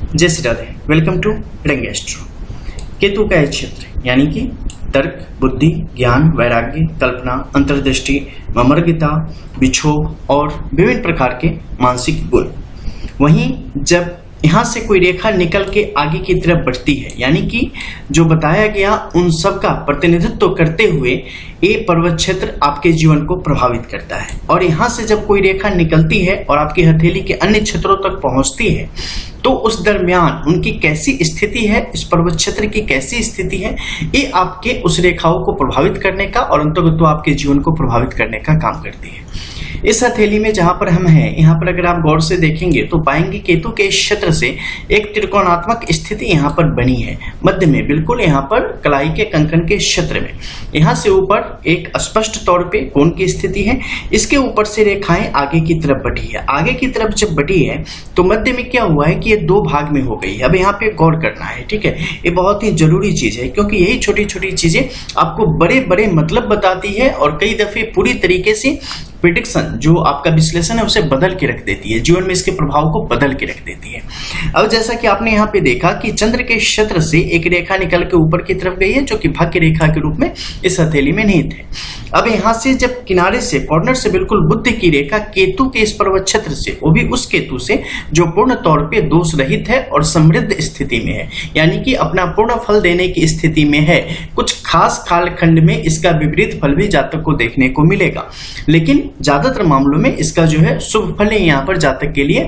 जय Shri Radhe. Welcome to रंग astro. Ketu का एक क्षेत्र यानी कि तर्क, बुद्धि, ज्ञान, वैराग्य, कल्पना, अंतर्दृष्टि, मर्मज्ञता, विक्षोभ और विभिन्न प्रकार के मानसिक गुण। वहीं जब यहाँ से कोई रेखा निकल के आगे की तरफ बढ़ती है यानी कि जो बताया गया उन सब का प्रतिनिधित्व करते हुए ये पर्वत क्षेत्र आपके जीवन को प्रभावित करता है। और यहाँ से जब कोई रेखा निकलती है और आपकी हथेली के अन्य क्षेत्रों तक पहुंचती है तो उस दरमियान उनकी कैसी स्थिति है, इस पर्वत क्षेत्र की कैसी स्थिति है, ये आपके उस रेखाओं को प्रभावित करने का और अंतर्गत आपके जीवन को प्रभावित करने का काम करती है। इस हथेली में जहां पर हम हैं, यहाँ पर अगर आप गौर से देखेंगे तो पाएंगे केतु के इस क्षेत्र से एक त्रिकोणात्मक स्थिति यहाँ पर बनी है मध्य में, बिल्कुल यहाँ पर कलाई के कंकन के क्षेत्र में। यहाँ से ऊपर एक स्पष्ट तौर पे कोण की स्थिति है। इसके ऊपर से रेखाएं आगे की तरफ बढ़ी है। आगे की तरफ जब बढ़ी है तो मध्य में क्या हुआ है कि ये दो भाग में हो गई है। अब यहाँ पे गौर करना है, ठीक है। ये बहुत ही जरूरी चीज है क्योंकि यही छोटी छोटी चीजें आपको बड़े बड़े मतलब बताती है और कई दफे पूरी तरीके से प्रिडिक्शन जो आपका विश्लेषण है उसे बदल के रख देती है, जीवन में इसके प्रभाव को बदल के रख देती है। अब जैसा कि आपने यहाँ पे देखा कि चंद्र के क्षेत्र से एक रेखा निकल के ऊपर की तरफ गई है जो कि भाग्य रेखा के रूप में इस हथेली में निहित है। अब यहाँ से जब किनारे से कॉर्नर से बिल्कुल बुध की रेखा केतु के इस पर्वत क्षेत्र से, वो भी उस केतु से जो पूर्ण तौर पे दोष रहित है और समृद्ध स्थिति में है, यानी कि अपना पूर्ण फल देने की स्थिति में है। कुछ खास कालखंड में इसका विपरीत फल भी जातक को देखने को मिलेगा, लेकिन ज्यादातर मामलों में इसका जो है शुभ फल यहाँ पर जातक के लिए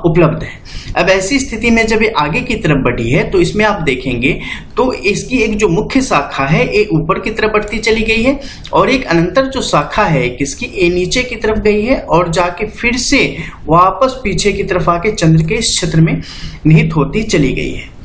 उपलब्ध है। अब ऐसी स्थिति में जब ये आगे की तरफ बढ़ी है तो इसमें आप देखेंगे तो इसकी एक जो मुख्य शाखा है ये ऊपर की तरफ बढ़ती चली गई है और एक अनंतर जो शाखा है किसकी, ये नीचे की तरफ गई है और जाके फिर से वापस पीछे की तरफ आके चंद्र के इस क्षेत्र में निहित होती चली गई है।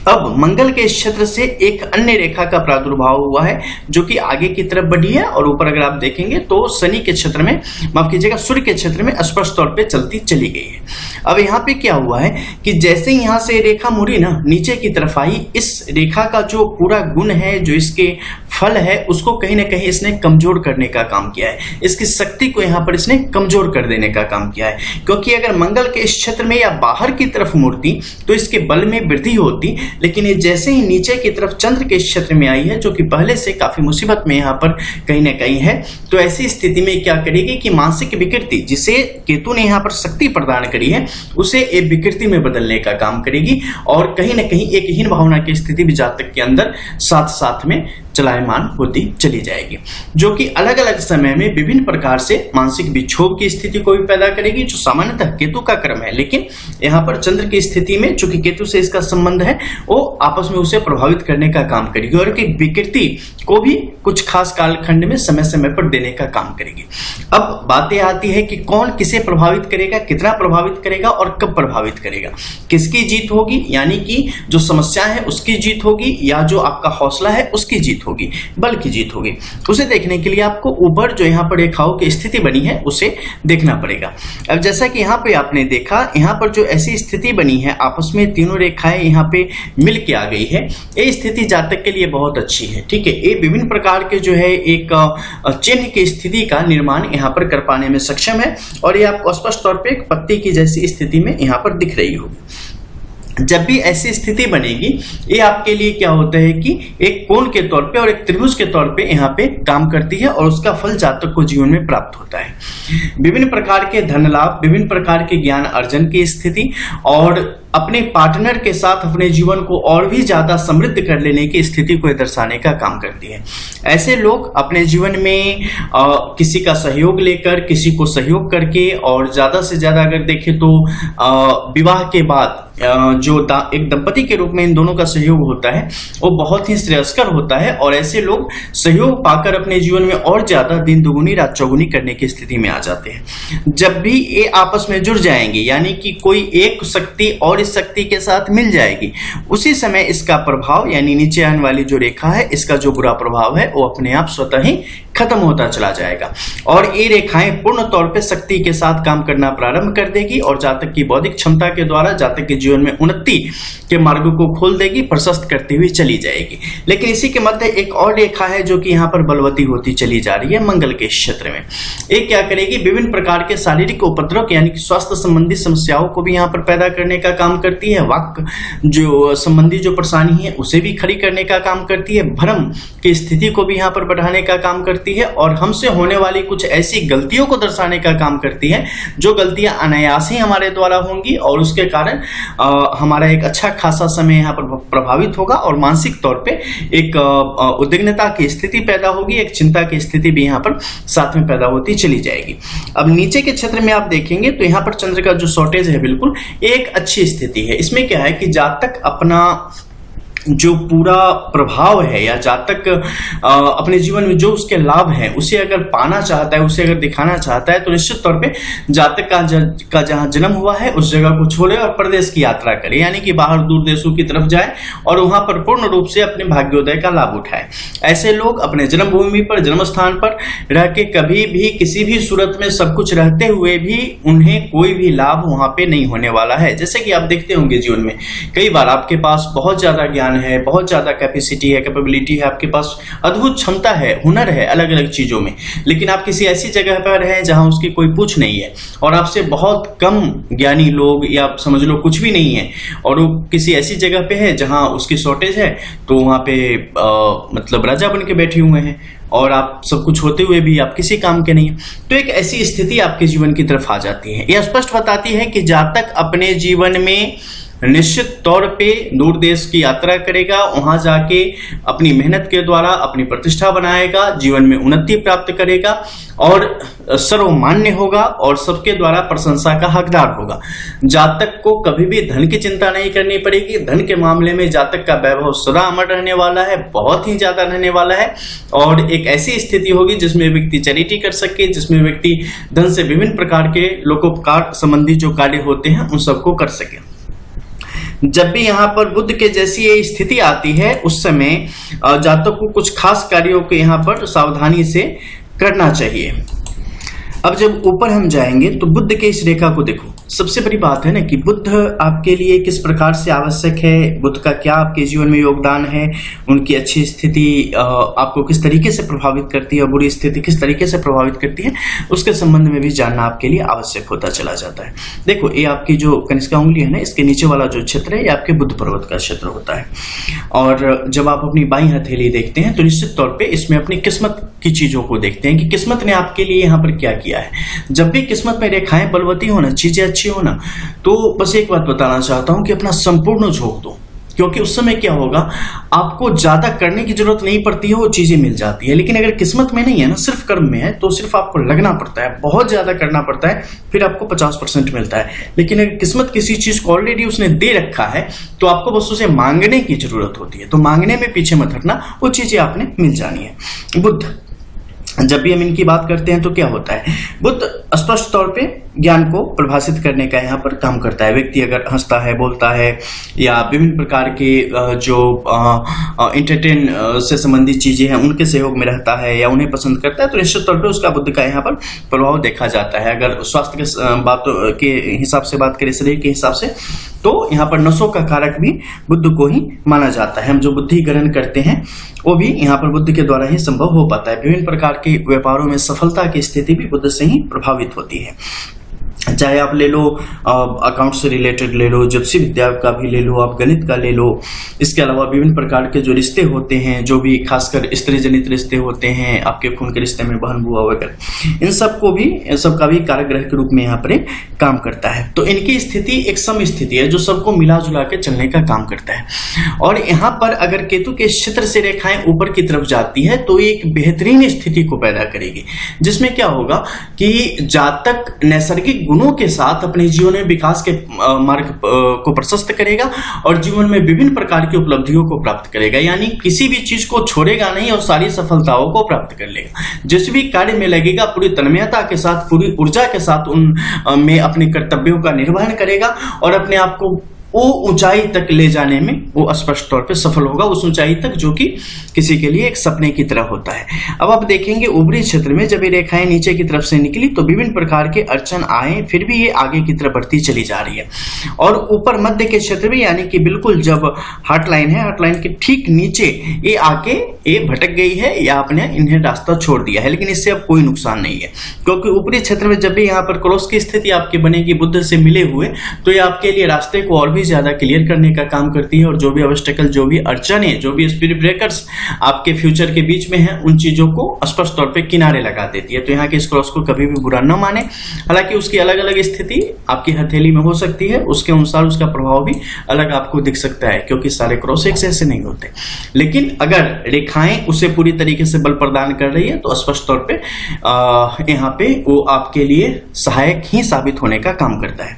अब मंगल के क्षेत्र से एक अन्य रेखा का प्रादुर्भाव हुआ है जो कि आगे की तरफ बढ़ी है और ऊपर अगर आप देखेंगे तो शनि के क्षेत्र में, माफ कीजिएगा, सूर्य के क्षेत्र में स्पष्ट तौर पे चलती चली गई है। अब यहाँ पे क्या हुआ है कि जैसे ही यहाँ से रेखा मुड़ी ना नीचे की तरफ आई, इस रेखा का जो पूरा गुण है, जो इसके फल है, उसको कहीं ना कहीं इसने कमजोर करने का काम किया है। इसकी शक्ति को यहाँ पर इसने कमजोर कर देने का काम किया है, क्योंकि अगर मंगल के इस क्षेत्र में या बाहर की तरफ मुड़ती तो इसके बल में वृद्धि होती, लेकिन ये जैसे ही नीचे की तरफ चंद्र के क्षेत्र में आई है जो कि पहले से काफी मुसीबत में यहाँ पर कहीं ना कहीं है, तो ऐसी स्थिति में क्या करेगी कि मानसिक विकृति जिसे केतु ने यहाँ पर शक्ति प्रदान करी है उसे एक विकृति में बदलने का काम करेगी और कहीं ना कहीं एक हीन भावना की स्थिति भी जातक के अंदर साथ साथ में चलायमान होती चली जाएगी, जो कि अलग अलग समय में विभिन्न प्रकार से मानसिक विक्षोभ की स्थिति को भी पैदा करेगी जो सामान्यतः केतु का क्रम है। लेकिन यहाँ पर चंद्र की स्थिति में चूंकि केतु से इसका संबंध है वो आपस में उसे प्रभावित करने का काम करेगी और एक विकृति को भी कुछ खास कालखंड में समय समय पर देने का काम करेगी। अब बातें आती है कि कौन किसे प्रभावित करेगा, कितना प्रभावित करेगा और कब प्रभावित करेगा, किसकी जीत होगी, यानी कि जो समस्या है उसकी जीत होगी या जो आपका हौसला है उसकी जीत होगी, बल की जीत होगी। उसे देखने के लिए आपको ऊपर जो यहाँ पर रेखाओं की स्थिति बनी है उसे देखना पड़ेगा। अब जैसा कि यहाँ पे आपने देखा, यहाँ पर जो ऐसी स्थिति बनी है आपस में तीनों रेखाएं यहाँ पे मिल के आ गई है, ये स्थिति जातक के लिए बहुत अच्छी है, ठीक है। ये विभिन्न प्रकार के जो है एक चिन्ह की स्थिति का निर्माण यहाँ पर कर पाने में सक्षम है और ये आपको स्पष्ट तौर पे एक पत्ती की जैसी स्थिति में यहाँ पर दिख रही होगी। जब भी ऐसी स्थिति बनेगी ये आपके लिए क्या होता है कि एक कोण के तौर पे और एक त्रिभुज के तौर पे यहाँ पे काम करती है और उसका फल जातक को जीवन में प्राप्त होता है। विभिन्न प्रकार के धन लाभ, विभिन्न प्रकार के ज्ञान अर्जन की स्थिति और अपने पार्टनर के साथ अपने जीवन को और भी ज्यादा समृद्ध कर लेने की स्थिति को दर्शाने का काम करती है। ऐसे लोग अपने जीवन में किसी का सहयोग लेकर, किसी को सहयोग करके और ज्यादा से ज्यादा अगर देखें तो विवाह के बाद जो एक दंपति के रूप में इन दोनों का सहयोग होता है वो बहुत ही श्रेयस्कर होता है और ऐसे लोग सहयोग पाकर अपने जीवन में और ज्यादा दिन दुगुनी रात चौगुनी करने की स्थिति में आ जाते हैं। जब भी ये आपस में जुड़ जाएंगे यानी कि कोई एक शक्ति और इस शक्ति के साथ मिल जाएगी, उसी समय इसका प्रभाव यानी नीचे आने वाली जो रेखा है इसका जो बुरा प्रभाव है वो अपने आप स्वतः ही खत्म होता चला जाएगा और ये रेखाएं पूर्ण तौर पे शक्ति के साथ काम करना प्रारंभ कर देगी और जातक की बौद्धिक क्षमता के द्वारा जातक के जीवन में उन्नति के मार्ग को खोल देगी, प्रशस्त करती हुई चली जाएगी। लेकिन इसी के मध्य एक और रेखा है जो कि यहाँ पर बलवती होती चली जा रही है मंगल के क्षेत्र में। एक क्या करेगी, विभिन्न प्रकार के शारीरिक उपद्रव यानी कि स्वास्थ्य संबंधी समस्याओं को भी यहाँ पर पैदा करने का काम करती है। वाक जो संबंधी जो परेशानी है उसे भी खड़ी करने का काम करती है। भ्रम की स्थिति को भी यहाँ पर बढ़ाने का काम करती है और हमसे होने वाली कुछ ऐसी गलतियों को दर्शाने का काम करती है जो गलतियां अनायास ही हमारे द्वारा होंगी और उसके कारण हमारा एक अच्छा खासा समय यहाँ पर प्रभावित होगा और मानसिक तौर पे एक उद्विग्नता की स्थिति पैदा होगी, एक चिंता की स्थिति भी यहाँ पर साथ में पैदा होती चली जाएगी। अब नीचे के क्षेत्र में आप देखेंगे तो यहाँ पर चंद्र का जो शॉर्टेज है बिल्कुल एक अच्छी स्थिति है। इसमें क्या है कि जातक अपना जो पूरा प्रभाव है या जातक अपने जीवन में जो उसके लाभ है उसे अगर पाना चाहता है, उसे अगर दिखाना चाहता है तो निश्चित तौर पे जातक का जहां जन्म हुआ है उस जगह को छोड़े और प्रदेश की यात्रा करे, यानी कि बाहर दूर देशों की तरफ जाए और वहां पर पूर्ण रूप से अपने भाग्योदय का लाभ उठाए। ऐसे लोग अपने जन्मभूमि पर, जन्म स्थान पर रह के कभी भी किसी भी सूरत में सब कुछ रहते हुए भी उन्हें कोई भी लाभ वहां पे नहीं होने वाला है। जैसे कि आप देखते होंगे जीवन में कई बार आपके पास बहुत ज्यादा ज्ञान है, बहुत ज्यादा कैपेसिटी है, कैपेबिलिटी है, आपके पास अद्भुत क्षमता है, हुनर है अलग अलग चीजों में, लेकिन आप किसी ऐसी जगह पर हैं जहां उसकी कोई पूछ नहीं है और आपसे बहुत कम ज्ञानी लोग या आप समझ लो कुछ भी नहीं है और वो किसी ऐसी जगह पे है जहां उसकी शॉर्टेज है तो वहां पे मतलब राजा बन के बैठे हुए हैं और आप सब कुछ होते हुए भी आप किसी काम के नहीं है। तो एक ऐसी स्थिति आपके जीवन की तरफ आ जाती है। यह स्पष्ट बताती है कि जातक अपने जीवन में निश्चित तौर पे दूर देश की यात्रा करेगा, वहां जाके अपनी मेहनत के द्वारा अपनी प्रतिष्ठा बनाएगा, जीवन में उन्नति प्राप्त करेगा और सर्वमान्य होगा और सबके द्वारा प्रशंसा का हकदार होगा। जातक को कभी भी धन की चिंता नहीं करनी पड़ेगी। धन के मामले में जातक का वैभव सदा अमर रहने वाला है, बहुत ही ज्यादा रहने वाला है और एक ऐसी स्थिति होगी जिसमें व्यक्ति चैरिटी कर सके, जिसमें व्यक्ति धन से विभिन्न प्रकार के लोकोपकार संबंधी जो कार्य होते हैं उन सबको कर सके। जब भी यहाँ पर बुध के जैसी ये स्थिति आती है उस समय जातक को कुछ खास कार्यों को यहाँ पर सावधानी से करना चाहिए। अब जब ऊपर हम जाएंगे तो बुध के इस रेखा को देखो। सबसे बड़ी बात है ना कि बुध आपके लिए किस प्रकार से आवश्यक है, बुध का क्या आपके जीवन में योगदान है, उनकी अच्छी स्थिति आपको किस तरीके से प्रभावित करती है और बुरी स्थिति किस तरीके से प्रभावित करती है, उसके संबंध में भी जानना आपके लिए आवश्यक होता चला जाता है। देखो ये आपकी जो कनिष्का उंगली है ना, इसके नीचे वाला जो क्षेत्र है ये आपके बुध पर्वत का क्षेत्र होता है और जब आप अपनी बाईं हथेली देखते हैं तो निश्चित तौर पर इसमें अपनी किस्मत की चीजों को देखते हैं कि किस्मत ने आपके लिए यहाँ पर क्या किया है। जब भी किस्मत में रेखाएं बलवती होना, चीजें अच्छी होना, तो बस एक बात बताना चाहता हूं कि अपना संपूर्ण झोंक दो, क्योंकि उस समय क्या होगा आपको ज्यादा करने की जरूरत नहीं पड़ती है, वो चीजें मिल जाती है। लेकिन अगर किस्मत में नहीं है ना, सिर्फ कर्म में है, तो सिर्फ आपको लगना पड़ता है, बहुत ज्यादा करना पड़ता है, फिर आपको 50% मिलता है। लेकिन अगर किस्मत किसी चीज को ऑलरेडी उसने दे रखा है तो आपको बस उसे मांगने की जरूरत होती है। तो मांगने में पीछे मत हटना, वो चीजें आपने मिल जानी है। बुध, जब भी हम इनकी बात करते हैं तो क्या होता है, बुध स्पष्ट तौर पे ज्ञान को परिभाषित करने का यहाँ पर काम करता है। व्यक्ति अगर हंसता है, बोलता है या विभिन्न प्रकार के जो इंटरटेन से संबंधित चीजें हैं उनके सहयोग में रहता है या उन्हें पसंद करता है तो निश्चित तौर पे उसका बुध का यहाँ पर प्रभाव देखा जाता है। अगर स्वास्थ्य के बातों के हिसाब से बात करें, शरीर के हिसाब से, तो यहाँ पर नसों का कारक भी बुध को ही माना जाता है। हम जो बुद्धि ग्रहण करते हैं वो भी यहाँ पर बुध के द्वारा ही संभव हो पाता है। विभिन्न प्रकार के व्यापारों में सफलता की स्थिति भी बुध से ही प्रभावित होती है। चाहे आप ले लो अकाउंट से रिलेटेड ले लो, ज्योतिषी विद्या का भी ले लो, आप गणित का ले लो, इसके अलावा विभिन्न प्रकार के जो रिश्ते होते हैं, जो भी खासकर स्त्री जनित रिश्ते होते हैं, आपके खून के रिश्ते में बहन बुआ वगैरह, इन सबका भी कारक ग्रह के रूप में यहाँ पर काम करता है। तो इनकी स्थिति एक सम स्थिति है जो सबको मिला जुला के चलने का काम करता है। और यहाँ पर अगर केतु के क्षेत्र से रेखाएं ऊपर की तरफ जाती है तो एक बेहतरीन स्थिति को पैदा करेगी, जिसमें क्या होगा कि जातक नैसर्गिक गुणों के साथ अपने जीवन में विकास के मार्ग को प्रशस्त करेगा और जीवन में विभिन्न प्रकार की उपलब्धियों को प्राप्त करेगा। यानी किसी भी चीज को छोड़ेगा नहीं और सारी सफलताओं को प्राप्त कर लेगा। जिस भी कार्य में लगेगा पूरी तन्मयता के साथ, पूरी ऊर्जा के साथ उन में अपने कर्तव्यों का निर्वहन करेगा और अपने आप को वो ऊंचाई तक ले जाने में वो स्पष्ट तौर पे सफल होगा, उस ऊंचाई तक जो कि किसी के लिए एक सपने की तरह होता है। अब आप देखेंगे ऊपरी क्षेत्र में जब ये रेखाएं नीचे की तरफ से निकली तो विभिन्न प्रकार के अड़चन आए, फिर भी ये आगे की तरफ बढ़ती चली जा रही है। और ऊपर मध्य के क्षेत्र में यानी कि बिल्कुल जब हार्ट लाइन है, हार्ट लाइन के ठीक नीचे ये आके ये भटक गई है या आपने इन्हें रास्ता छोड़ दिया है, लेकिन इससे अब कोई नुकसान नहीं है, क्योंकि ऊपरी क्षेत्र में जब भी यहाँ पर क्रॉस की स्थिति आपकी बनेगी बुध से मिले हुए, तो ये आपके लिए रास्ते को और भी ज्यादा क्लियर करने का काम करती है, और जो भी ऑब्स्टेकल, जो भी अड़चने, जो भी स्पीड ब्रेकर्स आपके फ्यूचर के बीच में है, उन चीजों को स्पष्ट तौर पे किनारे लगा देती है। तो यहाँ के इस क्रॉस को कभी भी बुरा न माने, हालांकि उसकी अलग अलग स्थिति आपकी हथेली में हो सकती है, उसके अनुसार उसका प्रभाव भी अलग आपको दिख सकता है, क्योंकि सारे क्रॉस एक जैसे नहीं होते। लेकिन अगर रेखाएं उसे पूरी तरीके से बल प्रदान कर रही है तो स्पष्ट तौर पे यहाँ पे वो आपके लिए सहायक ही साबित होने का काम करता है।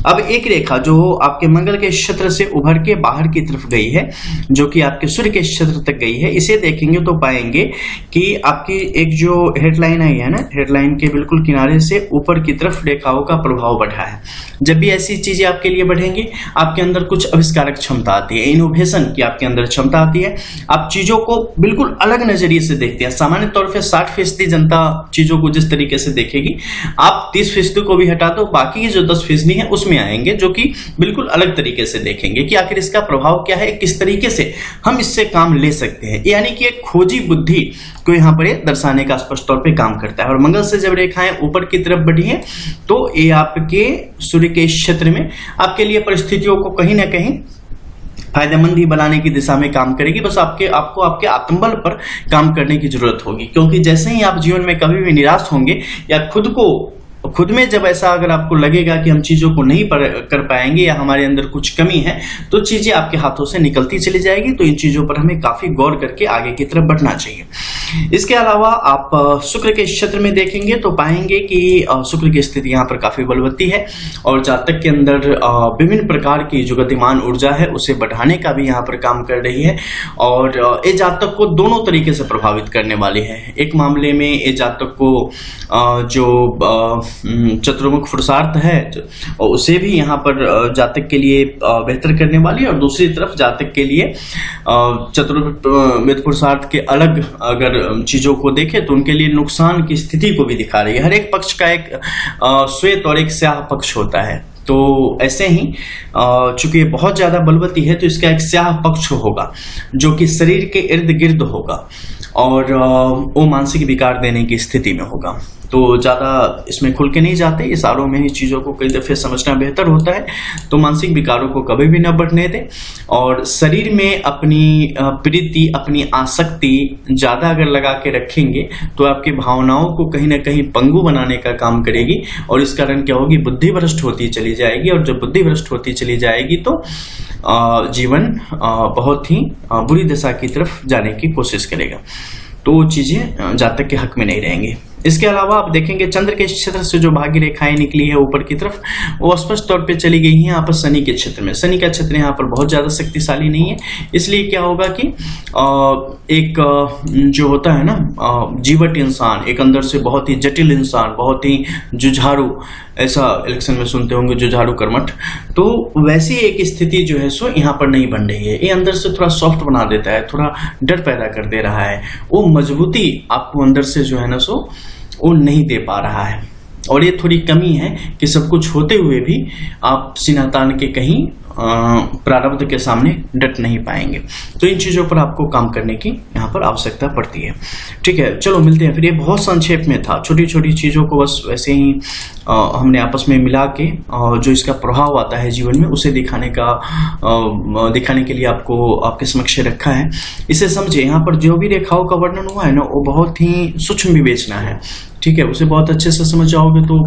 अब एक रेखा जो आपके मंगल के क्षेत्र से उभर के बाहर की तरफ गई है, जो कि आपके सूर्य के क्षेत्र तक गई है, इसे देखेंगे तो पाएंगे कि आपकी एक जो हेडलाइन आई है ना, हेडलाइन के बिल्कुल किनारे से ऊपर की तरफ रेखाओं का प्रभाव बढ़ा है। जब भी ऐसी चीजें आपके लिए बढ़ेंगी, आपके अंदर कुछ आविष्कारक क्षमता आती है, इनोवेशन की आपके अंदर क्षमता आती है, आप चीजों को बिल्कुल अलग नजरिए से देखते हैं। सामान्य तौर पर 60% जनता चीजों को जिस तरीके से देखेगी, आप 30% को भी हटा दो, बाकी जो 10% है उसमें आएंगे जो कि बिल्कुल अलग तरीके से देखेंगे कि आखिर इसका प्रभाव क्या है, किस तरीके से हम इससे काम ले सकते हैं। यानी कि एक खोजी बुद्धि को यहाँ पर दर्शाने का स्पष्ट तौर पे काम करता है। और मंगल से जब रेखाएं ऊपर की तरफ बढ़ी हैं तो ये आपके सूर्य के क्षेत्र में आपके लिए परिस्थितियों को कहीं ना कहीं फायदेमंद ही बनाने की दिशा में काम करेगी। बस आपको आपके आत्मबल पर काम करने की जरूरत होगी, क्योंकि जैसे ही आप जीवन में कभी भी निराश होंगे या खुद में जब ऐसा अगर आपको लगेगा कि हम चीजों को नहीं कर पाएंगे या हमारे अंदर कुछ कमी है, तो चीजें आपके हाथों से निकलती चली जाएगी। तो इन चीजों पर हमें काफी गौर करके आगे की तरफ बढ़ना चाहिए। इसके अलावा आप शुक्र के क्षेत्र में देखेंगे तो पाएंगे कि शुक्र की स्थिति यहाँ पर काफी बलवत्ती है, और जातक के अंदर विभिन्न प्रकार की जो गतिमान ऊर्जा है उसे बढ़ाने का भी यहाँ पर काम कर रही है। और ये जातक को दोनों तरीके से प्रभावित करने वाली है। एक मामले में ये जातक को जो चतुर्मुख पुरुषार्थ है और उसे भी यहाँ पर जातक के लिए बेहतर करने वाली है, और दूसरी तरफ जातक के लिए चतुर्मुख पुरुषार्थ के अलग अगर चीजों को देखें तो उनके लिए नुकसान की स्थिति को भी दिखा रही है। हर एक पक्ष का एक श्वेत और एक स्याह पक्ष होता है, तो ऐसे ही चूंकि ये बहुत ज्यादा बलवती है तो इसका एक स्याह पक्ष होगा जो कि शरीर के इर्द गिर्द होगा, और वो मानसिक विकार देने की स्थिति में होगा। तो ज्यादा इसमें खुल के नहीं जाते, इशारों में ही चीजों को कई दफे समझना बेहतर होता है। तो मानसिक विकारों को कभी भी न बढ़ने दें, और शरीर में अपनी प्रीति, अपनी आसक्ति ज्यादा अगर लगा के रखेंगे तो आपकी भावनाओं को कहीं ना कहीं पंगु बनाने का काम करेगी, और इस कारण क्या होगी, बुद्धि भ्रष्ट होती चली जाएगी। और जब बुद्धि भ्रष्ट होती चली जाएगी तो जीवन बहुत ही बुरी दिशा की तरफ जाने की कोशिश करेगा। तो वो चीजें जातक के हक में नहीं रहेंगी। इसके अलावा आप देखेंगे चंद्र के क्षेत्र से जो भाग्य रेखाएं निकली है ऊपर की तरफ, वो स्पष्ट तौर पे चली गई हैं यहाँ पर शनि के क्षेत्र में। शनि का क्षेत्र यहाँ पर बहुत ज्यादा शक्तिशाली नहीं है, इसलिए क्या होगा कि एक जो होता है ना जीवट इंसान, एक अंदर से बहुत ही जटिल इंसान, बहुत ही जुझारू, ऐसा इलेक्शन में सुनते होंगे जुझारू कर्मठ, तो वैसी एक स्थिति जो है सो यहाँ पर नहीं बन रही है। ये अंदर से थोड़ा सॉफ्ट बना देता है, थोड़ा डर पैदा कर दे रहा है, वो मजबूती आपको अंदर से जो है ना सो वो नहीं दे पा रहा है। और ये थोड़ी कमी है कि सब कुछ होते हुए भी आप सीना तान के कहीं प्रारब्ध के सामने डट नहीं पाएंगे। तो इन चीजों पर आपको काम करने की यहाँ पर आवश्यकता पड़ती है। ठीक है, चलो मिलते हैं फिर। ये बहुत संक्षेप में था, छोटी छोटी चीजों को बस वैसे ही हमने आपस में मिला के जो इसका प्रभाव आता है जीवन में उसे दिखाने के लिए आपको आपके समक्ष रखा है। इसे समझे, यहाँ पर जो भी रेखाओं का वर्णन हुआ है ना वो बहुत ही सूक्ष्म विवेचना है। ठीक है, उसे बहुत अच्छे से समझ जाओगे तो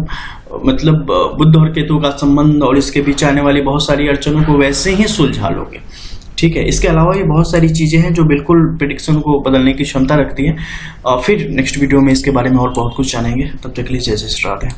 मतलब बुध और केतु का संबंध और इसके बीच आने वाली बहुत सारी अड़चनों को वैसे ही सुलझा लोगे। ठीक है, इसके अलावा ये बहुत सारी चीजें हैं जो बिल्कुल प्रेडिक्शन को बदलने की क्षमता रखती है। फिर नेक्स्ट वीडियो में इसके बारे में और बहुत कुछ जानेंगे। तब तक के लिए जय जय श्री राधे।